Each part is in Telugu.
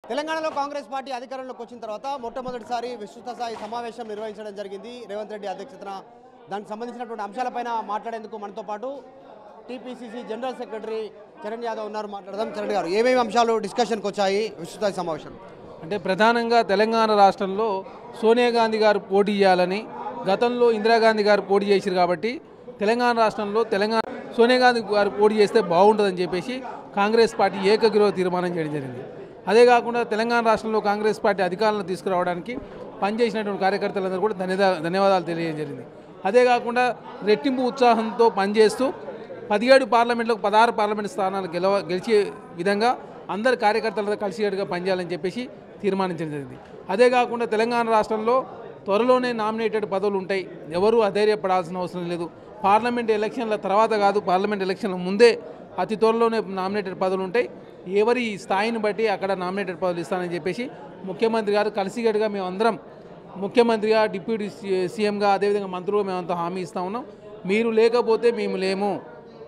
తెలంగాణలో కాంగ్రెస్ పార్టీ అధికారంలోకి వచ్చిన తర్వాత మొట్టమొదటిసారి విస్తృత స్థాయి సమావేశం నిర్వహించడం జరిగింది. రేవంత్ రెడ్డి అధ్యక్షతన దానికి సంబంధించినటువంటి అంశాలపైన మాట్లాడేందుకు మనతో పాటు TPCC general secretary Charan Yadav ఉన్నారు. మాట్లాడదాం. చరణ్ గారు, ఏమేమి అంశాలు డిస్కషన్కి వచ్చాయి విస్తృత సమావేశం? అంటే ప్రధానంగా తెలంగాణ రాష్ట్రంలో సోనియా గాంధీ గారు పోటీ చేయాలని, గతంలో ఇందిరాగాంధీ గారు పోటీ చేశారు కాబట్టి తెలంగాణ రాష్ట్రంలో సోనియా గాంధీ గారు పోటీ చేస్తే బాగుంటుందని చెప్పేసి కాంగ్రెస్ పార్టీ ఏకగ్రీవ తీర్మానం చేయడం జరిగింది. అదే కాకుండా తెలంగాణ రాష్ట్రంలో కాంగ్రెస్ పార్టీ అధికారంలో తీసుకురావడానికి పనిచేసినటువంటి కార్యకర్తలందరూ కూడా ధన్యవాదాలు తెలియజేయడం జరిగింది. అదే కాకుండా రెట్టింపు ఉత్సాహంతో పనిచేస్తూ 17 పార్లమెంట్లకు 16 పార్లమెంట్ స్థానాలు గెలిచే విధంగా అందరు కార్యకర్తలతో కలిసికట్టుగా పనిచేయాలని చెప్పేసి తీర్మానించడం జరిగింది. అదే కాకుండా తెలంగాణ రాష్ట్రంలో త్వరలోనే నామినేటెడ్ పదవులు ఉంటాయి. ఎవరూ అధైర్యపడాల్సిన అవసరం లేదు. పార్లమెంట్ ఎలక్షన్ల తర్వాత కాదు, పార్లమెంట్ ఎలక్షన్ల ముందే అతి త్వరలోనే నామినేటెడ్ పదవులు ఉంటాయి. ఎవరి స్థాయిని బట్టి అక్కడ నామినేటెడ్ పదవులు ఇస్తానని చెప్పేసి ముఖ్యమంత్రి గారు కలిసికట్టుగా మేమందరం, ముఖ్యమంత్రిగా, డిప్యూటీ సీఎంగా, అదేవిధంగా మంత్రులు మేమంతా హామీ ఇస్తూ ఉన్నాం. మీరు లేకపోతే మేము లేము,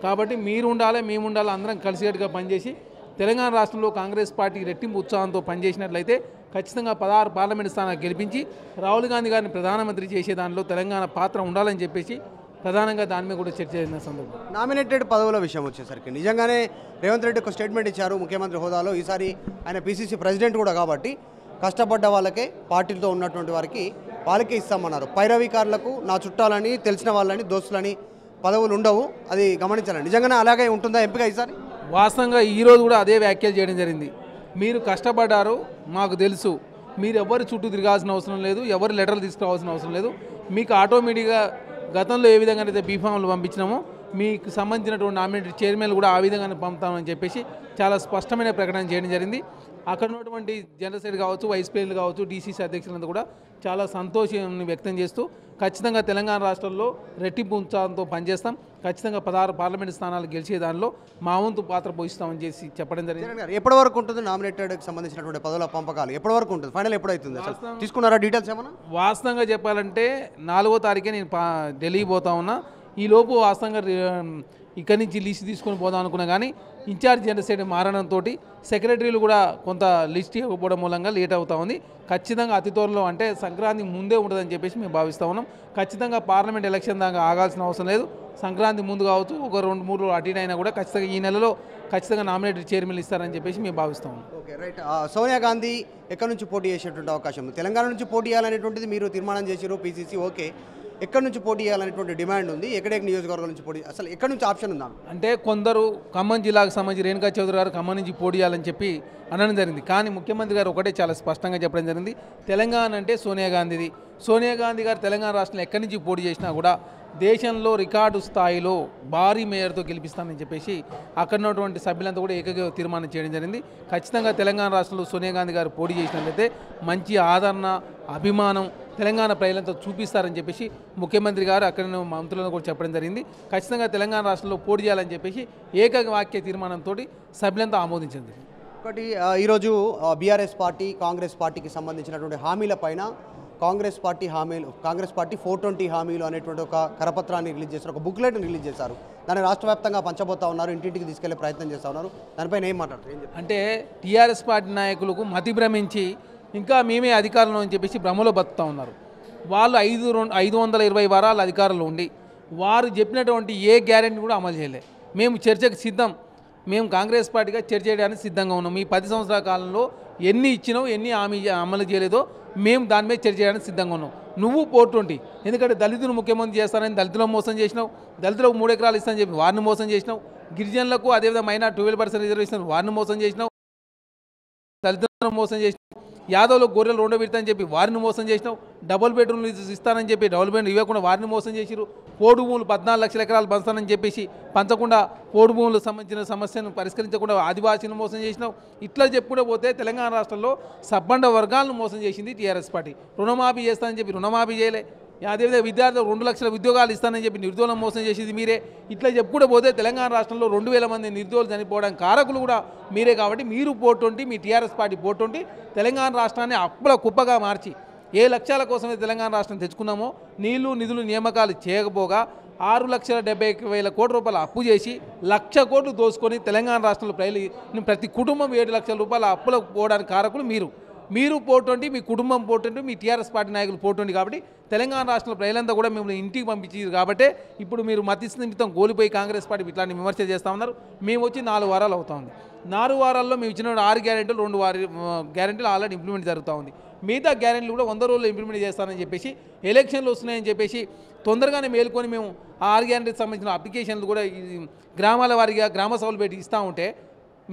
కాబట్టి మీరు ఉండాలి, మేము ఉండాలి, అందరం కలిసికట్టుగా పనిచేసి తెలంగాణ రాష్ట్రంలో కాంగ్రెస్ పార్టీ రెట్టింపు ఉత్సాహంతో పనిచేసినట్లయితే ఖచ్చితంగా 16 పార్లమెంట్ స్థానాలు గెలిపించి రాహుల్ గాంధీ గారిని ప్రధానమంత్రి చేసే దానిలో తెలంగాణ పాత్ర ఉండాలని చెప్పేసి ప్రధానంగా దాని మీద కూడా చర్చ జరిగిన సందర్భం. నామినేటెడ్ పదవుల విషయం వచ్చేసరికి నిజంగానే రేవంత్ రెడ్డి ఒక స్టేట్మెంట్ ఇచ్చారు ముఖ్యమంత్రి హోదాలో. ఈసారి ఆయన పీసీసీ ప్రెసిడెంట్ కూడా కాబట్టి కష్టపడ్డ వాళ్ళకే, పార్టీలతో ఉన్నటువంటి వాళ్ళకే ఇస్తామన్నారు. పైరవీకారులకు, నా చుట్టాలని, తెలిసిన వాళ్ళని, దోస్తులని పదవులు ఉండవు, అది గమనించాలి. నిజంగానే అలాగే ఉంటుందా ఎంపిక ఈసారి? వాస్తవంగా ఈరోజు కూడా అదే వ్యాఖ్యలు చేయడం జరిగింది. మీరు కష్టపడ్డారు, మాకు తెలుసు, మీరు ఎవరి చుట్టూ తిరగాల్సిన అవసరం లేదు, ఎవరి లెటర్లు తీసుకురావాల్సిన అవసరం లేదు, మీకు ఆటోమేటిక్గా గతంలో ఏ విధంగా అయితే బీఫామ్లు పంపించినామో మీకు సంబంధించినటువంటి నామినేటెడ్ చైర్మన్లు కూడా ఆ విధంగానే పంపుతామని చెప్పేసి చాలా స్పష్టమైన ప్రకటన చేయడం జరిగింది. అక్కడ ఉన్నటువంటి జనరల్ సెక్రటరీ కావచ్చు, వైస్ ప్రెసిడెంట్ కావచ్చు, డీసీసీ అధ్యక్షులంతా కూడా చాలా సంతోషాన్ని వ్యక్తం చేస్తూ ఖచ్చితంగా తెలంగాణ రాష్ట్రంలో రెట్టింపు ఉత్సాహంతో పనిచేస్తాం, ఖచ్చితంగా 16 పార్లమెంట్ స్థానాలు గెలిచే దానిలో మా వంతు పాత్ర పోషిస్తామని చేసి చెప్పడం జరిగింది. ఎప్పటి వరకు ఉంటుంది నామినేటెడ్కి సంబంధించినటువంటి పదవుల పంపకాలు? ఎప్పటి వరకు ఉంటుంది? ఫైనల్ ఎప్పుడైతుంది? తీసుకున్నారా డీటెయిల్స్ ఏమన్నా? వాస్తవంగా చెప్పాలంటే 4వ తారీఖే నేను ఢిల్లీ పోతా ఉన్నా. ఈలోపు వాస్తవంగా ఇక్కడి నుంచి లిస్ట్ తీసుకొని పోదాం అనుకున్నా, కానీ ఇన్ఛార్జ్ జనరల్ సెక్రటరీ మారడంతో సెక్రటరీలు కూడా కొంత లిస్ట్ ఇవ్వకపోవడం మూలంగా లేట్ అవుతా ఉంది. ఖచ్చితంగా అతి త్వరలో, అంటే సంక్రాంతి ముందే ఉంటుందని చెప్పేసి మేము భావిస్తూ ఉన్నాం. ఖచ్చితంగా పార్లమెంట్ ఎలక్షన్ దాకా ఆగాల్సిన అవసరం లేదు. సంక్రాంతి ముందు కావచ్చు, ఒక 2-3 అటు ఇటు అయినా కూడా ఖచ్చితంగా ఈ నెలలో ఖచ్చితంగా నామినేటెడ్ చైర్మన్ ఇస్తారని చెప్పేసి మేము భావిస్తాం. Okay, right. సోనియా గాంధీ ఎక్కడి నుంచి పోటీ చేసేటువంటి అవకాశం? తెలంగాణ నుంచి పోటీ చేయాలనేటువంటిది మీరు తీర్మానం చేశారు పీసీసీ, ఓకే. ఎక్కడి నుంచి పోటీ చేయాలనేటువంటి డిమాండ్ ఉంది. ఎక్కడెక్కడ నియోజకవర్గాల నుంచి పోటీ, అసలు ఎక్కడి నుంచి ఆప్షన్ ఉందా? అంటే కొందరు ఖమ్మం జిల్లాకు సంబంధించి రేణుకా చౌదరి గారు ఖమ్మం నుంచి పోటీ చేయాలని చెప్పి అనడం జరిగింది. కానీ ముఖ్యమంత్రి గారు ఒకటే చాలా స్పష్టంగా చెప్పడం జరిగింది, తెలంగాణ అంటే సోనియా గాంధీది. సోనియా గాంధీ గారు తెలంగాణ రాష్ట్రంలో ఎక్కడి నుంచి పోటీ చేసినా కూడా దేశంలో రికార్డు స్థాయిలో భారీ మేయర్తో గెలిపిస్తానని చెప్పేసి అక్కడ ఉన్నటువంటి సభ్యులంతా కూడా ఏకగ్రీవ తీర్మానం చేయడం జరిగింది. ఖచ్చితంగా తెలంగాణ రాష్ట్రంలో సోనియా గాంధీ గారు పోటీ చేసినట్లయితే మంచి ఆదరణ, అభిమానం తెలంగాణ ప్రజలంతా చూపిస్తారని చెప్పేసి ముఖ్యమంత్రి గారు అక్కడ మంత్రులను కూడా చెప్పడం జరిగింది. ఖచ్చితంగా తెలంగాణ రాష్ట్రంలో పోటీ చేయాలని చెప్పేసి ఏకవాక్య తీర్మానంతో సభ్యులంతా ఆమోదించింది. ఒకటి, ఈరోజు బీఆర్ఎస్ పార్టీ, కాంగ్రెస్ పార్టీకి సంబంధించినటువంటి హామీల పైన కాంగ్రెస్ పార్టీ 420 హామీలు అనేటువంటి ఒక కరపత్రాన్ని రిలీజ్ చేశారు, ఒక బుక్లెట్ని రిలీజ్ చేశారు. దాన్ని రాష్ట్ర వ్యాప్తంగా పంచబోతా ఉన్నారు, ఇంటింటికి తీసుకెళ్లే ప్రయత్నం చేస్తూ ఉన్నారు. దానిపైన ఏం మాట్లాడతారు? అంటే టీఆర్ఎస్ పార్టీ నాయకులకు మతి భ్రమించి ఇంకా మేమే అధికారంలో అని చెప్పేసి భ్రమలో బతుకుతూ ఉన్నారు. వాళ్ళు 520 వారాల అధికారంలో ఉండి వారు చెప్పినటువంటి ఏ గ్యారెంటీ కూడా అమలు చేయలే. మేము చర్చకు సిద్ధం, మేము కాంగ్రెస్ పార్టీగా చర్చ చేయడానికి సిద్ధంగా ఉన్నాం. ఈ 10 సంవత్సరాల కాలంలో ఎన్ని ఇచ్చినావు, ఎన్ని హామీ అమలు చేయలేదో మేము దాని మీద చర్చ చేయడానికి సిద్ధంగా ఉన్నాం. నువ్వు 420, ఎందుకంటే దళితులు ముఖ్యమంత్రి చేస్తానని దళితులను మోసం చేసినావు, దళితులకు 3 ఎకరాలు ఇస్తానని చెప్పి వారిని మోసం చేసినావు, గిరిజనులకు అదేవిధంగా మైనార్ 12% రిజర్వేషన్ వారిని మోసం చేసినావు, దళితులను మోసం చేసినావు, యాదవ్లకు గొర్రెలు 2 విడతని చెప్పి వారిని మోసం చేసినావు, డబుల్ బెడ్రూమ్లు ఇస్తానని చెప్పి డబుల్ బెడ్రూమ్ ఇవ్వకుండా వారిని మోసం చేసిరు, పోడు భూములు 14 లక్షల ఎకరాలు పంచుతానని చెప్పేసి పంచకుండా పోడు భూములకు సంబంధించిన సమస్యను పరిష్కరించకుండా ఆదివాసీలను మోసం చేసినావు. ఇట్లా చెప్పుకుంటూ పోతే తెలంగాణ రాష్ట్రంలో సబ్బండ వర్గాలను మోసం చేసింది టీఆర్ఎస్ పార్టీ. రుణమాఫీ చేస్తానని చెప్పి రుణమాఫీ చేయలే, అదేవిధంగా విద్యార్థులకు 2 లక్షల ఉద్యోగాలు ఇస్తానని చెప్పి నిరుద్యోగులను మోసం చేసేది మీరే. ఇట్లా చెప్పుకుంటూ పోతే తెలంగాణ రాష్ట్రంలో 2000 మంది నిరుద్యోగులు చనిపోవడానికి కారకులు కూడా మీరే. కాబట్టి మీరు 420, మీ టీఆర్ఎస్ పార్టీ 420 తెలంగాణ రాష్ట్రాన్ని అప్పుల కుప్పగా మార్చి ఏ లక్ష్యాల కోసమే తెలంగాణ రాష్ట్రం తెచ్చుకున్నామో నీళ్లు, నిధులు, నియామకాలు చేయకపోగా 6,70,000 కోట్ల రూపాయల అప్పు చేసి 1,00,000 కోట్లు దోసుకొని తెలంగాణ రాష్ట్రంలో ప్రజలు ప్రతి కుటుంబం 7 లక్షల రూపాయల అప్పులకు పోవడానికి కారకులు మీరు పోటువంటి, మీ కుటుంబం పోటువంటి, మీ టీఆర్ఎస్ పార్టీ నాయకులు పోటువంటి. కాబట్టి తెలంగాణ రాష్ట్రంలో ప్రజలంతా కూడా మిమ్మల్ని ఇంటికి పంపించారు కాబట్టి ఇప్పుడు మీరు మధ్యస్థ నిమిత్తం కోల్పోయి కాంగ్రెస్ పార్టీ ఇట్లాంటి విమర్శ చేస్తూ ఉన్నారు. మేము వచ్చి 4 వారాలు అవుతా ఉంది. 4 వారాల్లో మేము ఇచ్చిన 6 గ్యారెంటీలు 2 గ్యారెంటీలు ఆల్రెడీ ఇంప్లిమెంట్ జరుగుతూ ఉంది. మిగతా గ్యారెంటీలు కూడా 100 రోజుల్లో ఇంప్లిమెంట్ చేస్తానని చెప్పేసి, ఎలక్షన్లు వస్తున్నాయని చెప్పేసి తొందరగానే మేలుకొని మేము ఆ 6 గ్యారెంటీకి సంబంధించిన అప్లికేషన్లు కూడా గ్రామాల వారీగా గ్రామ సభలు పెట్టి ఇస్తూ ఉంటే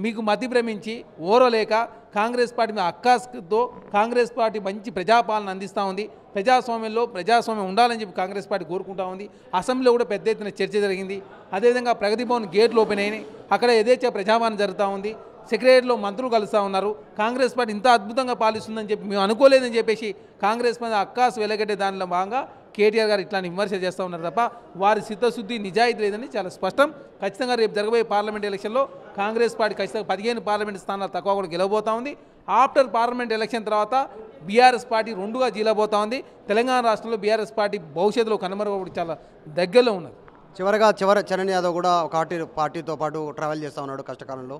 మీకు మతి భ్రమించి ఓరలేక కాంగ్రెస్ పార్టీ మీద అక్కాస్తో కాంగ్రెస్ పార్టీ మంచి ప్రజాపాలన అందిస్తూ ఉంది. ప్రజాస్వామ్యం ఉండాలని చెప్పి కాంగ్రెస్ పార్టీ కోరుకుంటా ఉంది. అసెంబ్లీలో కూడా పెద్ద ఎత్తున చర్చ జరిగింది. అదేవిధంగా ప్రగతి భవన్ గేట్లు ఓపెన్ అయినాయి. అక్కడ యథేచ్ఛ ప్రజాపాలన జరుగుతూ ఉంది. సెక్రటరీలో మంత్రులు కలుస్తూ ఉన్నారు. కాంగ్రెస్ పార్టీ ఇంత అద్భుతంగా పాలిస్తుందని చెప్పి మేము అనుకోలేదని చెప్పేసి కాంగ్రెస్ మీద అక్కాసు వెలగట్టే దానిలో భాగంగా కేటీఆర్ గారు ఇట్లాంటి విమర్శ చేస్తూ ఉన్నారు తప్ప వారి చిత్తశుద్ధి నిజాయితీ లేదని చాలా స్పష్టం. ఖచ్చితంగా రేపు జరగబోయే పార్లమెంట్ ఎలక్షన్లో కాంగ్రెస్ పార్టీ ఖచ్చితంగా 15 పార్లమెంట్ స్థానాలు తక్కువ కూడా గెలవబోతూ ఉంది. ఆఫ్టర్ పార్లమెంట్ ఎలక్షన్ తర్వాత బీఆర్ఎస్ పార్టీ 2గా జీలబోతూ ఉంది. తెలంగాణ రాష్ట్రంలో బీఆర్ఎస్ పార్టీ భవిష్యత్తులో కనుమరుగబడి చాలా దగ్గరలో ఉన్నది. చివరగా చరణ్ యాదవ్ కూడా ఒక పార్టీతో పాటు ట్రావెల్ చేస్తూ ఉన్నాడు. కష్టకాలంలో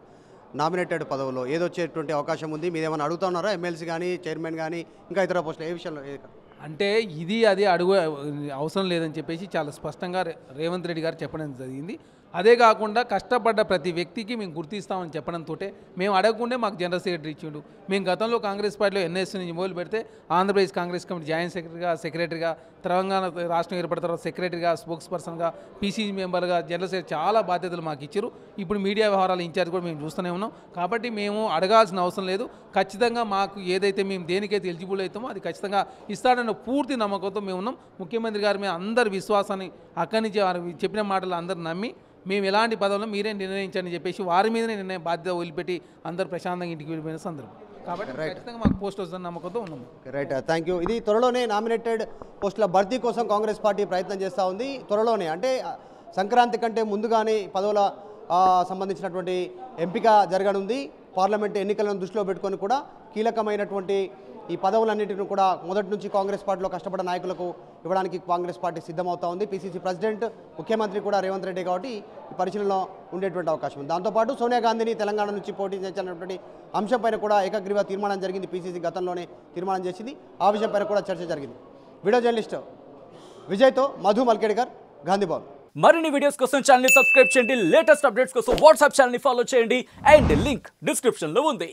నామినేటెడ్ పదవులో ఏదొచ్చేటువంటి అవకాశం ఉంది? మీరేమైనా అడుగుతా ఉన్నారా? ఎమ్మెల్సీ కానీ, చైర్మన్ కానీ, ఇంకా ఇతర పోస్టులు ఏ విషయంలో? అంటే ఇది అది అడుగు అవసరం లేదని చెప్పేసి చాలా స్పష్టంగా రేవంత్ రెడ్డి గారు చెప్పడం జరిగింది. అదే కాకుండా కష్టపడ్డ ప్రతి వ్యక్తికి మేము గుర్తిస్తామని చెప్పడంతో మేము అడగకుండే మాకు జనరల్ సెక్రటరీ ఇచ్చిండు. మేము గతంలో కాంగ్రెస్ పార్టీలో ఎన్ఎస్ నుంచి మొదలు పెడితే ఆంధ్రప్రదేశ్ కాంగ్రెస్ కమిటీ జాయింట్ సెక్రటరీగా, తెలంగాణ రాష్ట్రం ఏర్పడిన తర్వాత సెక్రటరీగా, స్పోక్స్ పర్సన్గా, పీసీసీ మెంబర్గా, జనరల్ సెక్రటరీ చాలా బాధ్యతలు మాకు ఇచ్చారు. ఇప్పుడు మీడియా వ్యవహారాల ఇన్ఛార్జ్ కూడా మేము చూస్తూనే ఉన్నాం. కాబట్టి మేము అడగాల్సిన అవసరం లేదు. ఖచ్చితంగా మాకు ఏదైతే మేము దేనికైతే ఎలిజిబుల్ అవుతామో అది ఖచ్చితంగా ఇస్తాడన్న పూర్తి నమ్మకంతో మేము ఉన్నాం. ముఖ్యమంత్రి గారి మీద అందరి విశ్వాసాన్ని అక్కడి నుంచి వారు చెప్పిన మాటలు అందరూ నమ్మి మేము ఎలాంటి పదవులను మీరే నిర్ణయించని చెప్పేసి వారి మీదనే నిర్ణయం బాధ్యత వదిలిపెట్టి అందరూ ప్రశాంతంగా ఇంటికి వెళ్ళిపోయిన సందర్భం. కాబట్టి ఖచ్చితంగా మాకు పోస్ట్ వస్తుందని నమ్మకంతో ఉన్నాము. Right, thank you. ఇది త్వరలోనే నామినేటెడ్ పోస్టుల భర్తీ కోసం కాంగ్రెస్ పార్టీ ప్రయత్నం చేస్తూ ఉంది. త్వరలోనే అంటే సంక్రాంతి కంటే ముందుగానే పదవుల సంబంధించినటువంటి ఎంపిక జరగనుంది. పార్లమెంట్ ఎన్నికలను దృష్టిలో పెట్టుకొని కూడా కీలకమైనటువంటి ఈ పదవులన్నింటిని కూడా మొదటి నుంచి కాంగ్రెస్ పార్టీలో కష్టపడ్డ నాయకులకు ఇవ్వడానికి కాంగ్రెస్ పార్టీ సిద్ధమవుతా ఉంది. పీసీసీ ప్రెసిడెంట్, ముఖ్యమంత్రి కూడా రేవంత్ రెడ్డి కాబట్టి ఈ పరిశీలనలో ఉండేటువంటి అవకాశం ఉంది. దాంతోపాటు సోనియా గాంధీని తెలంగాణ నుంచి పోటీ చేయాలన్నటువంటి అంశంపైన కూడా ఏకగ్రీవ తీర్మానం జరిగింది. పీసీసీ గతంలోనే తీర్మానం చేసింది. ఆ విషయంపైన కూడా చర్చ జరిగింది. వీడియో జర్నలిస్ట్ విజయ్తో మధు మల్కేడ్కర్, గాంధీభవన్. మరిన్ని వీడియోస్ కోసం ఛానల్ ని సబ్స్క్రైబ్ చేయండి. లేటెస్ట్ అప్డేట్స్ కోసం వాట్సాప్ ఛానల్ ని ఫాలో చేయండి. అండ్ లింక్ డిస్క్రిప్షన్ లో ఉంది.